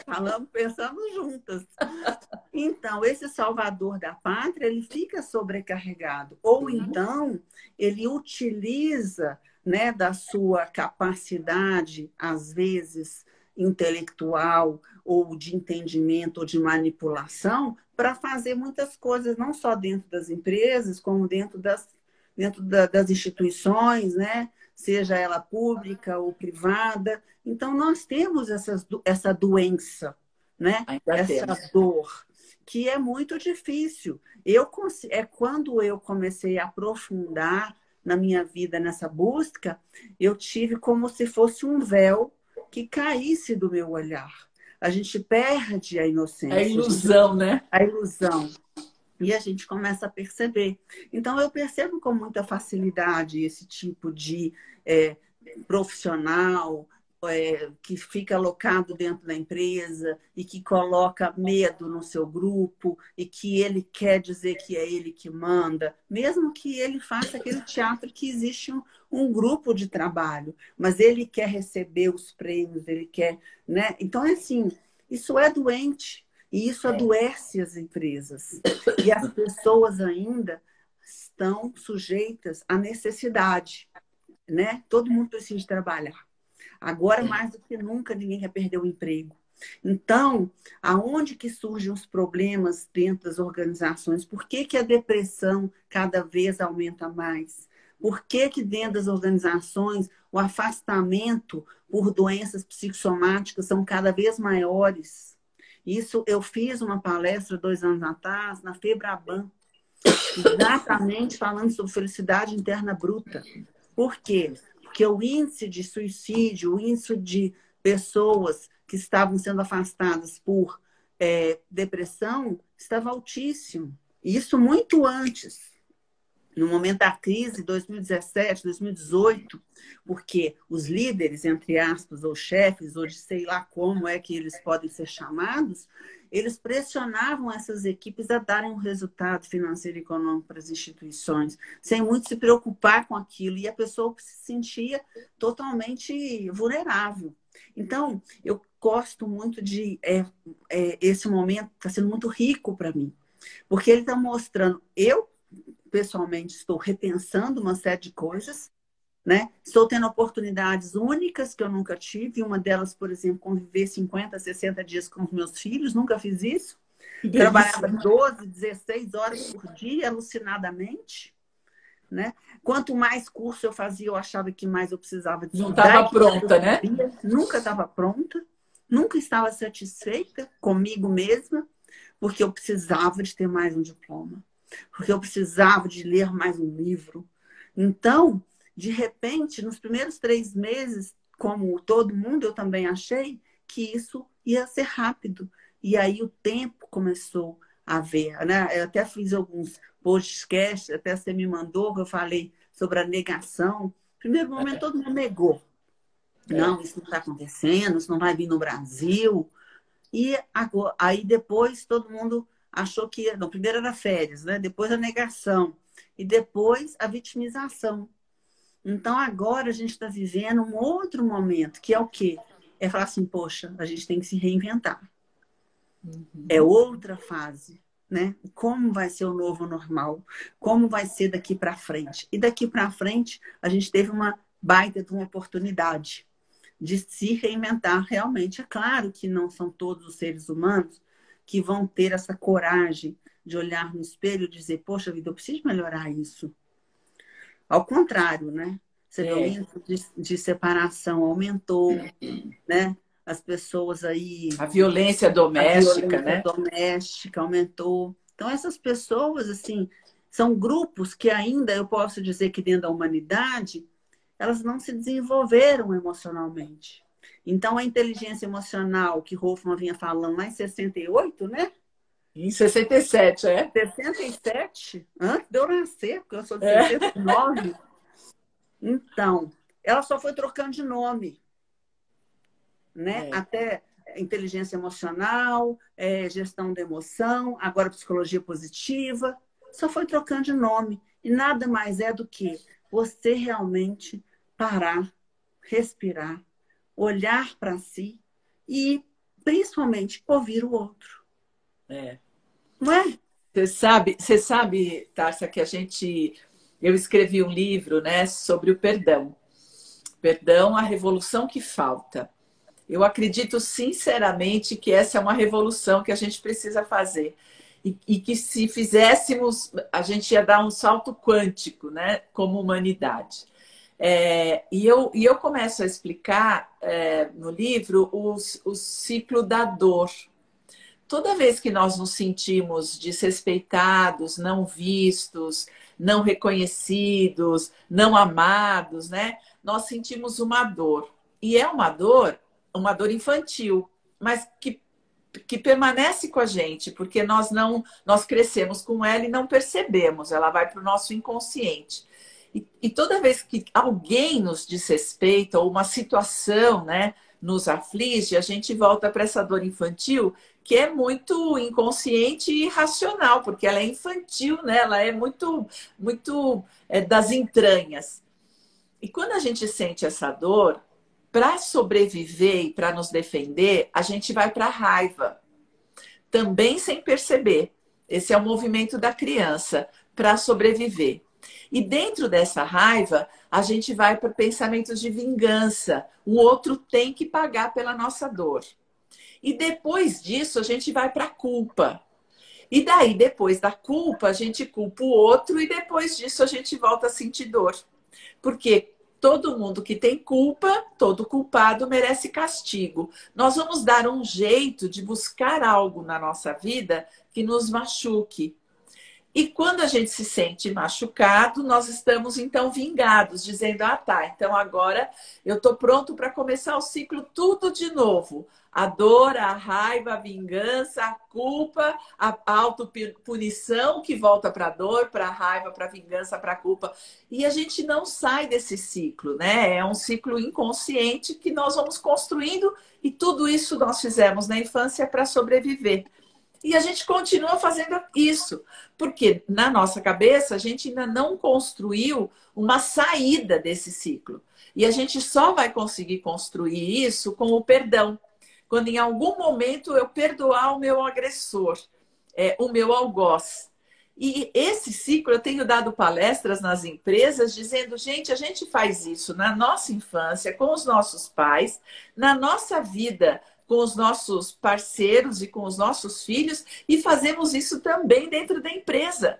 Falamos, pensamos juntas. Então, esse salvador da pátria, ele fica sobrecarregado. Ou então, ele utiliza, né, da sua capacidade, às vezes, intelectual, ou de entendimento, ou de manipulação, para fazer muitas coisas, não só dentro das empresas, como dentro das instituições, né? Seja ela pública ou privada. Então, nós temos essa doença, né? Essa dor, que é muito difícil. Quando eu comecei a aprofundar na minha vida nessa busca, eu tive como se fosse um véu que caísse do meu olhar. A gente perde a inocência. A ilusão, né? A ilusão. E a gente começa a perceber. Então, eu percebo com muita facilidade esse tipo de profissional que fica alocado dentro da empresa e que coloca medo no seu grupo e que ele quer dizer que é ele que manda, mesmo que ele faça aquele teatro que existe um grupo de trabalho, mas ele quer receber os prêmios, ele quer, né? Então, assim, isso é doente. E isso adoece as empresas. E as pessoas ainda estão sujeitas à necessidade, né? Todo mundo precisa trabalhar. Agora, mais do que nunca, ninguém quer perder o emprego. Então, aonde que surgem os problemas dentro das organizações? Por que a depressão cada vez aumenta mais? Por que dentro das organizações o afastamento por doenças psicossomáticas são cada vez maiores? Isso, eu fiz uma palestra 2 anos atrás na Febraban, exatamente falando sobre felicidade interna bruta. Por quê? Porque o índice de suicídio, o índice de pessoas que estavam sendo afastadas por depressão estava altíssimo. E isso muito antes, no momento da crise, 2017, 2018, porque os líderes, entre aspas, ou chefes, ou de sei lá como é que eles podem ser chamados, eles pressionavam essas equipes a darem um resultado financeiro e econômico para as instituições, sem muito se preocupar com aquilo, e a pessoa se sentia totalmente vulnerável. Então, eu gosto muito de... esse momento está sendo muito rico para mim, porque ele está mostrando... Eu, pessoalmente, estou repensando uma série de coisas, né? Estou tendo oportunidades únicas que eu nunca tive. Uma delas, por exemplo, conviver 50, 60 dias com os meus filhos. Nunca fiz isso. Trabalhava 12, 16 horas por dia, alucinadamente. Né? Quanto mais curso eu fazia, eu achava que mais eu precisava de estudar. Não estava pronta, né? Nunca estava pronta. Nunca estava satisfeita comigo mesma, porque eu precisava de ter mais um diploma. Porque eu precisava de ler mais um livro. Então, de repente, nos primeiros 3 meses, como todo mundo, eu também achei que isso ia ser rápido. E aí o tempo começou a ver, né? Eu até fiz alguns podcasts, até você me mandou, que eu falei sobre a negação. No primeiro momento, todo mundo negou. Não, isso não está acontecendo, isso não vai vir no Brasil. E agora, aí depois todo mundo achou que... Não, primeiro era férias, né? Depois a negação. E depois a vitimização. Então, agora a gente está vivendo um outro momento, que é o quê? É falar assim, poxa, a gente tem que se reinventar. É outra fase, né? Como vai ser o novo normal? Como vai ser daqui para frente? E daqui para frente, a gente teve uma baita de uma oportunidade de se reinventar realmente. É claro que não são todos os seres humanos que vão ter essa coragem de olhar no espelho e dizer, poxa vida, eu preciso melhorar isso. Ao contrário, né? Você vê o índice de separação aumentou, né? As pessoas aí... A violência doméstica, né? A violência doméstica aumentou. Então, essas pessoas, assim, são grupos que ainda, eu posso dizer que dentro da humanidade, elas não se desenvolveram emocionalmente. Então, a inteligência emocional que Hoffman vinha falando lá em 68, né? Em 67, 67? Antes de eu nascer, porque eu sou de 69. Então, ela só foi trocando de nome. Né? Até inteligência emocional, gestão da emoção, agora psicologia positiva. Só foi trocando de nome. E nada mais é do que você realmente parar, respirar, olhar para si e, principalmente, ouvir o outro. Não é? Você sabe, Tárcia, que eu escrevi um livro, né, sobre o perdão. Perdão, a revolução que falta. Eu acredito sinceramente que essa é uma revolução que a gente precisa fazer. E que se fizéssemos, a gente ia dar um salto quântico, né, como humanidade. E eu começo a explicar no livro o ciclo da dor. Toda vez que nós nos sentimos desrespeitados, não vistos, não reconhecidos, não amados, né, nós sentimos uma dor. E é uma dor infantil, mas que permanece com a gente, porque nós crescemos com ela e não percebemos, ela vai para o nosso inconsciente. E toda vez que alguém nos desrespeita ou uma situação, né, nos aflige, a gente volta para essa dor infantil, que é muito inconsciente e irracional, porque ela é infantil, né? Ela é muito das entranhas. E quando a gente sente essa dor, para sobreviver e para nos defender, a gente vai para a raiva. Também sem perceber. Esse é o movimento da criança para sobreviver. E dentro dessa raiva, a gente vai para pensamentos de vingança. O outro tem que pagar pela nossa dor. E depois disso, a gente vai para a culpa. E daí, depois da culpa, a gente culpa o outro e depois disso a gente volta a sentir dor. Porque todo mundo que tem culpa, todo culpado merece castigo. Nós vamos dar um jeito de buscar algo na nossa vida que nos machuque. E quando a gente se sente machucado, nós estamos então vingados, dizendo: ah, tá, então agora eu estou pronto para começar o ciclo tudo de novo. A dor, a raiva, a vingança, a culpa, a autopunição que volta para a dor, para a raiva, para a vingança, para a culpa. E a gente não sai desse ciclo, né? É um ciclo inconsciente que nós vamos construindo, e tudo isso nós fizemos na infância para sobreviver. E a gente continua fazendo isso, porque na nossa cabeça a gente ainda não construiu uma saída desse ciclo. E a gente só vai conseguir construir isso com o perdão. Quando em algum momento eu perdoar o meu agressor, o meu algoz. E esse ciclo, eu tenho dado palestras nas empresas dizendo: gente, a gente faz isso na nossa infância, com os nossos pais, na nossa vida com os nossos parceiros e com os nossos filhos, e fazemos isso também dentro da empresa,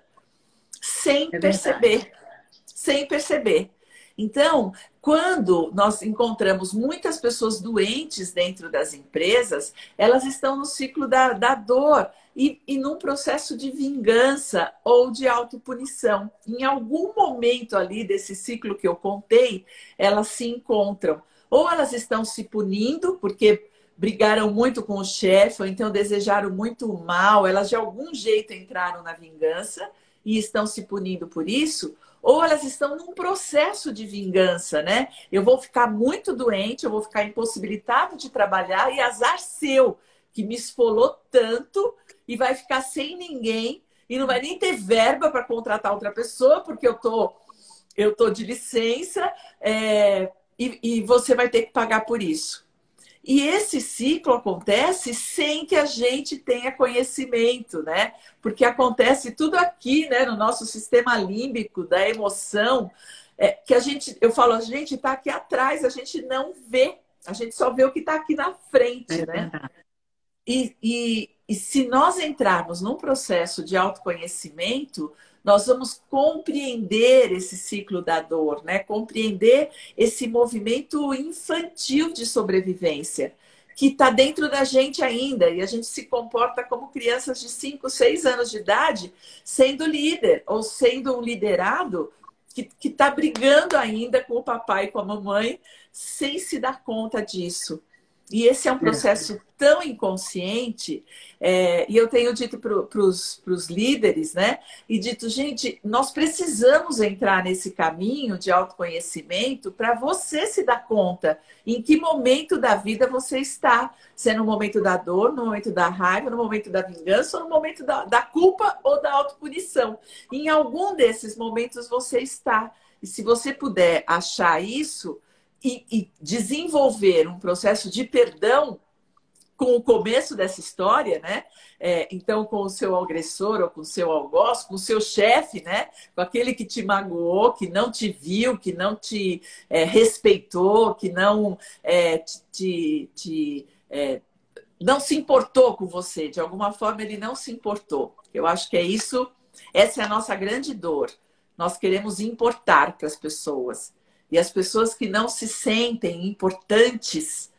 sem perceber. Sem perceber. Então, quando nós encontramos muitas pessoas doentes dentro das empresas, elas estão no ciclo da dor e num processo de vingança ou de autopunição. Em algum momento ali desse ciclo que eu contei, elas se encontram. Ou elas estão se punindo, porque brigaram muito com o chefe, ou então desejaram muito o mal, elas de algum jeito entraram na vingança e estão se punindo por isso, ou elas estão num processo de vingança, né? Eu vou ficar muito doente, eu vou ficar impossibilitado de trabalhar, e azar seu, que me esfolou tanto, e vai ficar sem ninguém, e não vai nem ter verba para contratar outra pessoa, porque eu tô de licença, e você vai ter que pagar por isso. E esse ciclo acontece sem que a gente tenha conhecimento, né? Porque acontece tudo aqui, né? No nosso sistema límbico da emoção, que eu falo, a gente está aqui atrás, a gente não vê, a gente só vê o que está aqui na frente, né? E se nós entrarmos num processo de autoconhecimento, nós vamos compreender esse ciclo da dor, né? Compreender esse movimento infantil de sobrevivência que está dentro da gente ainda, e a gente se comporta como crianças de 5, 6 anos de idade, sendo líder ou sendo um liderado que está brigando ainda com o papai e com a mamãe sem se dar conta disso. E esse é um processo tão inconsciente, e eu tenho dito para os líderes, né? E dito, gente, nós precisamos entrar nesse caminho de autoconhecimento para você se dar conta em que momento da vida você está. Se é no momento da dor, no momento da raiva, no momento da vingança, ou no momento da culpa ou da autopunição. Em algum desses momentos você está. E se você puder achar isso, e desenvolver um processo de perdão com o começo dessa história, né? Então, com o seu agressor ou com o seu algoz, com o seu chefe, né? Com aquele que te magoou, que não te viu, que não te respeitou, que não não se importou com você. De alguma forma, ele não se importou. Eu acho que é isso. Essa é a nossa grande dor. Nós queremos importar para as pessoas. E as pessoas que não se sentem importantes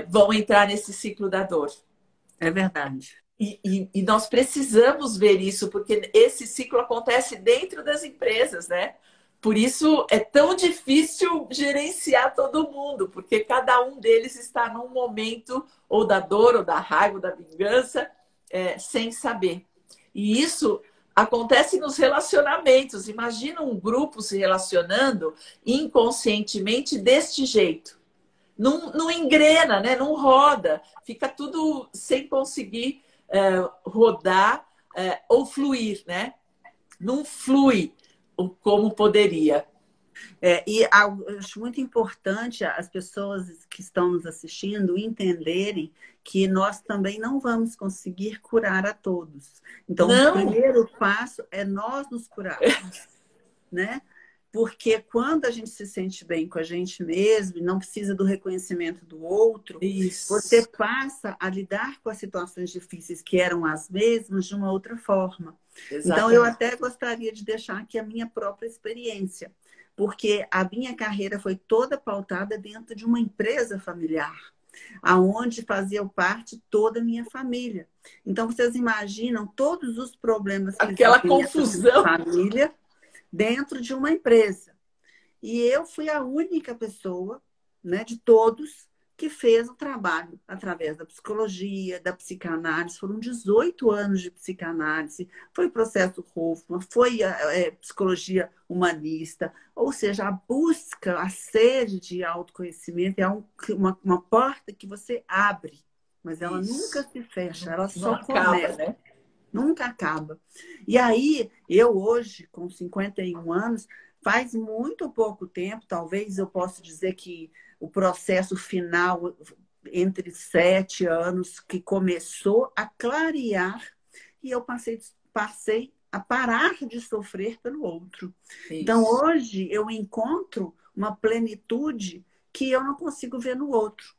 vão entrar nesse ciclo da dor. É verdade. E nós precisamos ver isso, porque esse ciclo acontece dentro das empresas, né? Por isso é tão difícil gerenciar todo mundo, porque cada um deles está num momento ou da dor, ou da raiva, ou da vingança, sem saber. E isso acontece nos relacionamentos. Imagina um grupo se relacionando inconscientemente deste jeito. Não engrena, né? Não roda. Fica tudo sem conseguir rodar ou fluir, né? Não flui como poderia. E eu acho muito importante as pessoas que estão nos assistindo entenderem que nós também não vamos conseguir curar a todos. Então, o primeiro passo é nós nos curarmos, né? Porque quando a gente se sente bem com a gente mesmo e não precisa do reconhecimento do outro, você passa a lidar com as situações difíceis que eram as mesmas de uma outra forma. Exatamente. Então, eu até gostaria de deixar aqui a minha própria experiência, porque a minha carreira foi toda pautada dentro de uma empresa familiar. aonde fazia parte toda a minha família. Então, vocês imaginam todos os problemas que aquela existem dentro de uma confusão. família dentro de uma empresa. E eu fui a única pessoa, né, de todos que fez o trabalho através da psicologia, da psicanálise. Foram 18 anos de psicanálise, foi o processo Hoffman, foi a psicologia humanista, ou seja, a busca, a sede de autoconhecimento é uma porta que você abre, mas ela nunca se fecha, ela só começa. Né? Nunca acaba. E aí, eu hoje, com 51 anos, faz muito pouco tempo, talvez eu possa dizer que o processo final, entre 7 anos, que começou a clarear, e eu passei a parar de sofrer pelo outro. Isso. Então, hoje, eu encontro uma plenitude que eu não consigo ver no outro.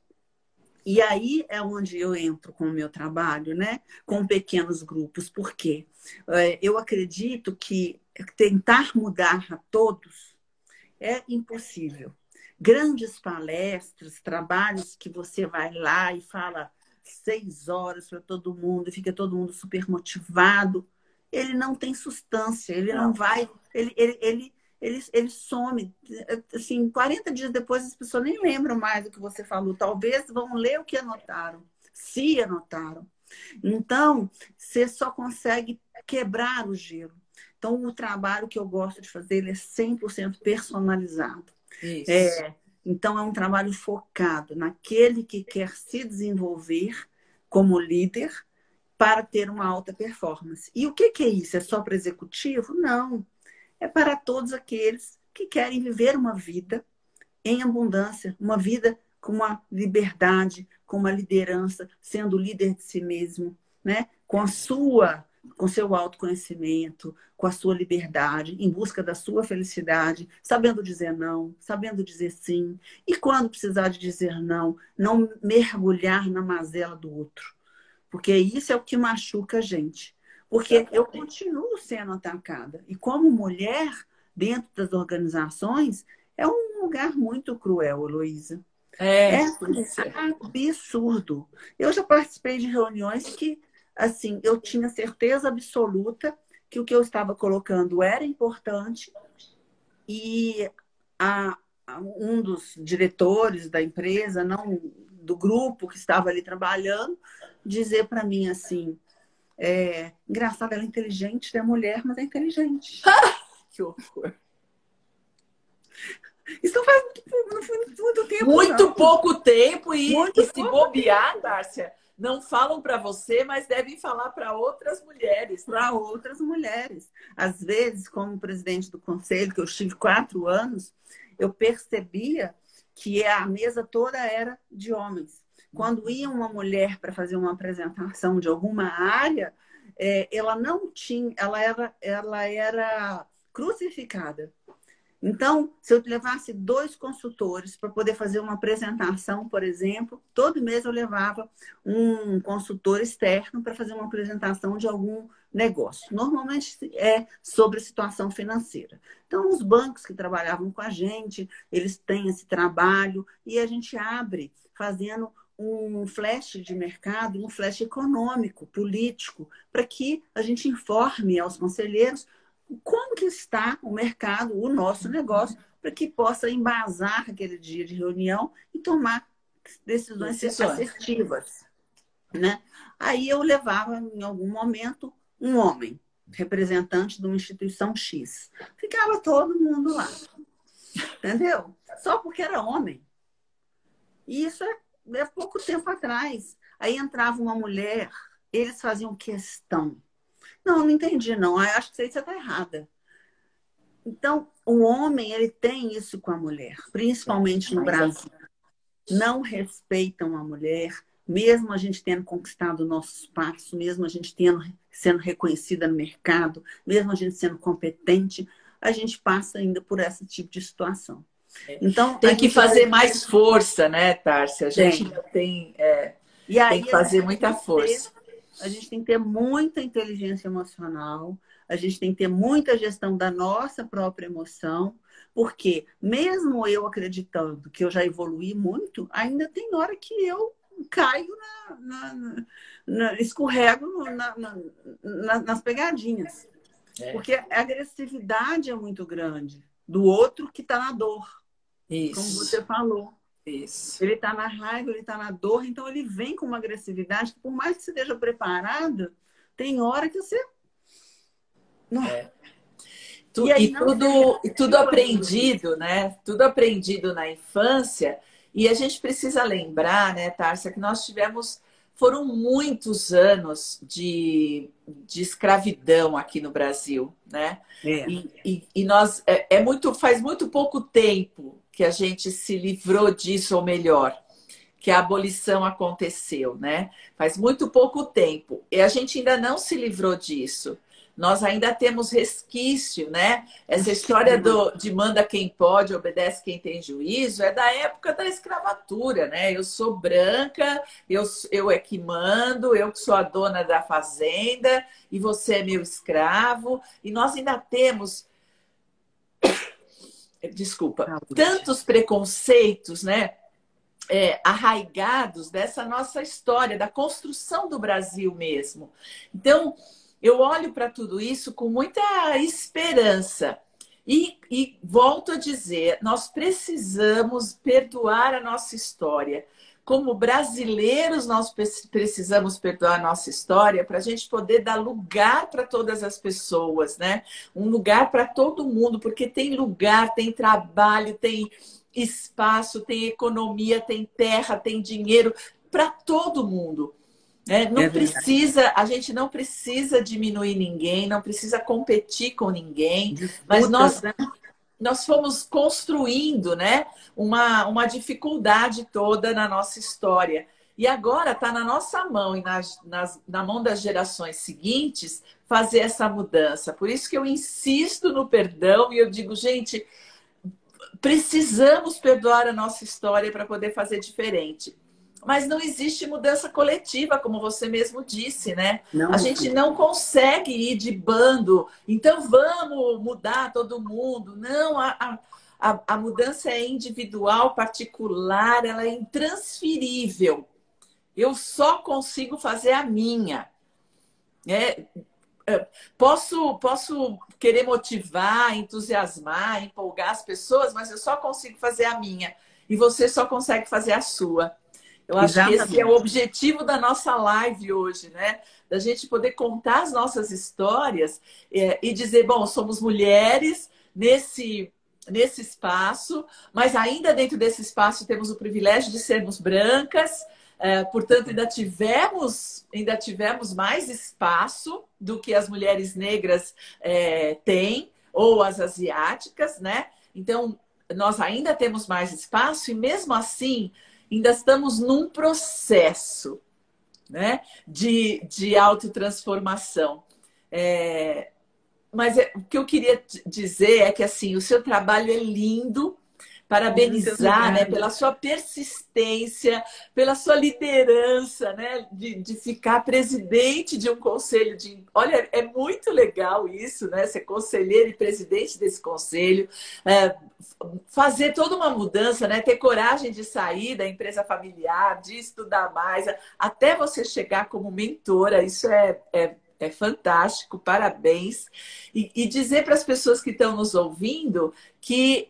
E aí é onde eu entro com o meu trabalho, né? Com pequenos grupos. Por quê? Eu acredito que tentar mudar a todos é impossível. Grandes palestras, trabalhos que você vai lá e fala 6 horas para todo mundo, e fica todo mundo super motivado, ele não tem substância, ele não vai... Ele some. Assim, 40 dias depois, as pessoas nem lembram mais do que você falou. Talvez vão ler o que anotaram, se anotaram. Então, você só consegue quebrar o gelo. Então, o trabalho que eu gosto de fazer, ele é 100% personalizado. Isso. Então, é um trabalho focado naquele que quer se desenvolver como líder para ter uma alta performance. E o que é isso? É só para executivo? Não. É para todos aqueles que querem viver uma vida em abundância, uma vida com uma liberdade, com uma liderança, sendo líder de si mesmo, né? Com seu autoconhecimento, com a sua liberdade, em busca da sua felicidade, sabendo dizer não, sabendo dizer sim. E quando precisar de dizer não, não mergulhar na mazela do outro. Porque isso é o que machuca a gente. Porque eu continuo sendo atacada. E como mulher, dentro das organizações, é um lugar muito cruel, Heloísa. É absurdo. Eu já participei de reuniões que, assim, eu tinha certeza absoluta que o que eu estava colocando era importante e um dos diretores da empresa, não do grupo que estava ali trabalhando, dizer para mim assim... engraçado, ela é inteligente, é mulher, mas é inteligente. Que horror. Isso não faz muito tempo. Muito pouco tempo e se bobear, Tárcia, não falam para você, mas devem falar para outras mulheres. Para outras mulheres. Às vezes, como presidente do conselho, que eu estive 4 anos, eu percebia que a mesa toda era de homens. Quando ia uma mulher para fazer uma apresentação de alguma área, ela não tinha, ela era crucificada. Então, se eu levasse 2 consultores para poder fazer uma apresentação, por exemplo, todo mês eu levava um consultor externo para fazer uma apresentação de algum negócio. Normalmente é sobre situação financeira. Então, os bancos que trabalhavam com a gente, eles têm esse trabalho e a gente abre fazendo um flash de mercado, um flash econômico, político, para que a gente informe aos conselheiros como que está o mercado, o nosso negócio, para que possa embasar aquele dia de reunião e tomar decisões assertivas. Né? Aí eu levava, em algum momento, um homem, representante de uma instituição X. Ficava todo mundo lá. Entendeu? Só porque era homem. E isso é pouco tempo atrás. Aí entrava uma mulher, eles faziam questão. Não entendi, não. Eu acho que você está errada. Então, o homem, ele tem isso com a mulher, principalmente no Brasil. Não respeitam a mulher, mesmo a gente tendo conquistado o nosso espaço, mesmo a gente sendo reconhecida no mercado, mesmo a gente sendo competente, a gente passa ainda por esse tipo de situação. Então, tem que fazer mais força, né, Tárcia? A gente tem que fazer muita força. A gente tem que ter muita inteligência emocional, a gente tem que ter muita gestão da nossa própria emoção, porque mesmo eu acreditando que eu já evoluí muito, ainda tem hora que eu caio escorrego nas pegadinhas. Porque a agressividade é muito grande do outro que está na dor, como você falou. Isso. Ele está na raiva, ele está na dor, então ele vem com uma agressividade que, por mais que você esteja preparada, tem hora que você... E tudo aprendido, né? Tudo aprendido na infância. E a gente precisa lembrar, né, Tárcia, que foram muitos anos de escravidão aqui no Brasil, né? E faz muito pouco tempo que a gente se livrou disso, ou melhor, que a abolição aconteceu, né? Faz muito pouco tempo. E a gente ainda não se livrou disso. Nós ainda temos resquício, né? Essa história de manda quem pode, obedece quem tem juízo, é da época da escravatura, né? Eu sou branca, eu é que mando, eu que sou a dona da fazenda e você é meu escravo. E nós ainda temos, tantos preconceitos, né? Arraigados dessa nossa história, da construção do Brasil mesmo. Então, eu olho para tudo isso com muita esperança. E volto a dizer, nós precisamos perdoar a nossa história. Como brasileiros, nós precisamos perdoar a nossa história para a gente poder dar lugar para todas as pessoas, né? Um lugar para todo mundo, porque tem lugar, tem trabalho, tem espaço, tem economia, tem terra, tem dinheiro para todo mundo. Não precisa, a gente não precisa diminuir ninguém, não precisa competir com ninguém, mas nós fomos construindo, né, uma dificuldade toda na nossa história. E agora está na nossa mão e na mão das gerações seguintes fazer essa mudança. Por isso que eu insisto no perdão e eu digo, gente, precisamos perdoar a nossa história para poder fazer diferente. Mas não existe mudança coletiva, como você mesmo disse, né? A gente não consegue ir de bando, então vamos mudar todo mundo. Não, a mudança é individual, particular, ela é intransferível. Eu só consigo fazer a minha. Posso querer motivar, entusiasmar, empolgar as pessoas, mas eu só consigo fazer a minha. E você só consegue fazer a sua. Eu acho que esse é o objetivo da nossa live hoje, né? Da gente poder contar as nossas histórias e dizer, bom, somos mulheres nesse espaço, mas ainda dentro desse espaço temos o privilégio de sermos brancas, portanto, ainda tivemos mais espaço do que as mulheres negras têm, ou as asiáticas, né? Então, nós ainda temos mais espaço e mesmo assim ainda estamos num processo, né, de autotransformação. Mas o que eu queria dizer é que assim, o seu trabalho é lindo, parabenizar, né, pela sua persistência, pela sua liderança, né, de ficar presidente de um conselho de... Olha, é muito legal isso, né, ser conselheiro e presidente desse conselho, fazer toda uma mudança, né, ter coragem de sair da empresa familiar, de estudar mais, até você chegar como mentora, isso é fantástico, parabéns. E dizer para as pessoas que estão nos ouvindo que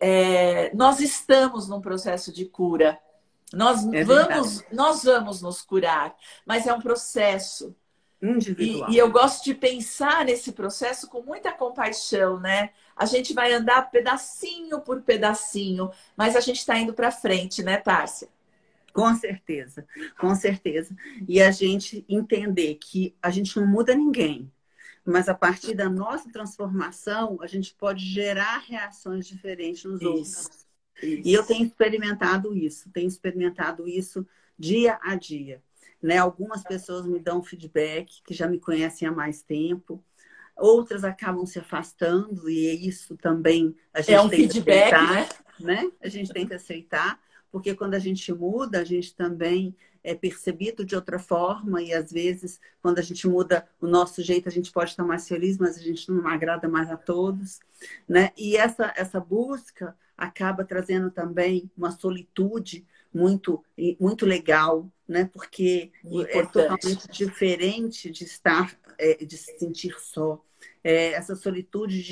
nós estamos num processo de cura. Nós vamos nos curar, mas é um processo. Individual. E eu gosto de pensar nesse processo com muita compaixão, né? A gente vai andar pedacinho por pedacinho, mas a gente está indo para frente, né, Tárcia? Com certeza, com certeza. E a gente entender que a gente não muda ninguém, mas a partir da nossa transformação, a gente pode gerar reações diferentes nos outros. E eu tenho experimentado isso dia a dia. Né? Algumas pessoas me dão feedback, que já me conhecem há mais tempo. Outras acabam se afastando, e isso também a gente tem feedback, que aceitar, né? A gente tem que aceitar. Porque quando a gente muda, a gente também percebido de outra forma e às vezes quando a gente muda o nosso jeito a gente pode estar mais feliz, mas a gente não agrada mais a todos, né? E essa busca acaba trazendo também uma solitude muito legal, né? Porque é Importante. totalmente diferente de estar, de se sentir só. Essa solitude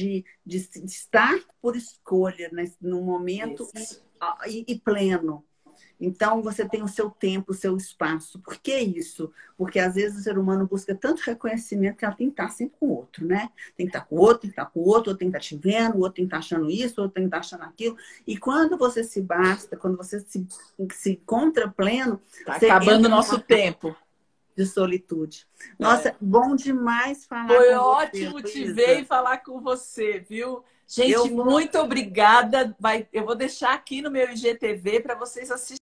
de estar por escolha, né? Num momento Isso. e pleno. Então, você tem o seu tempo, o seu espaço. Por que isso? Porque, às vezes, o ser humano busca tanto reconhecimento que ela tem que estar sempre com o outro, né? Tem que estar com o outro, tem que estar com o outro, outro tem que estar te vendo, o outro tem que estar achando isso, o outro tem que estar achando aquilo. E quando você se basta, quando você se encontra pleno, Tá você acabando o entra nosso numa tempo. de solitude. É. Nossa, bom demais falar Foi com você, ótimo te ver e Luísa. falar com você, viu? Eu Gente, vou muito obrigada. Eu vou deixar aqui no meu IGTV para vocês assistirem.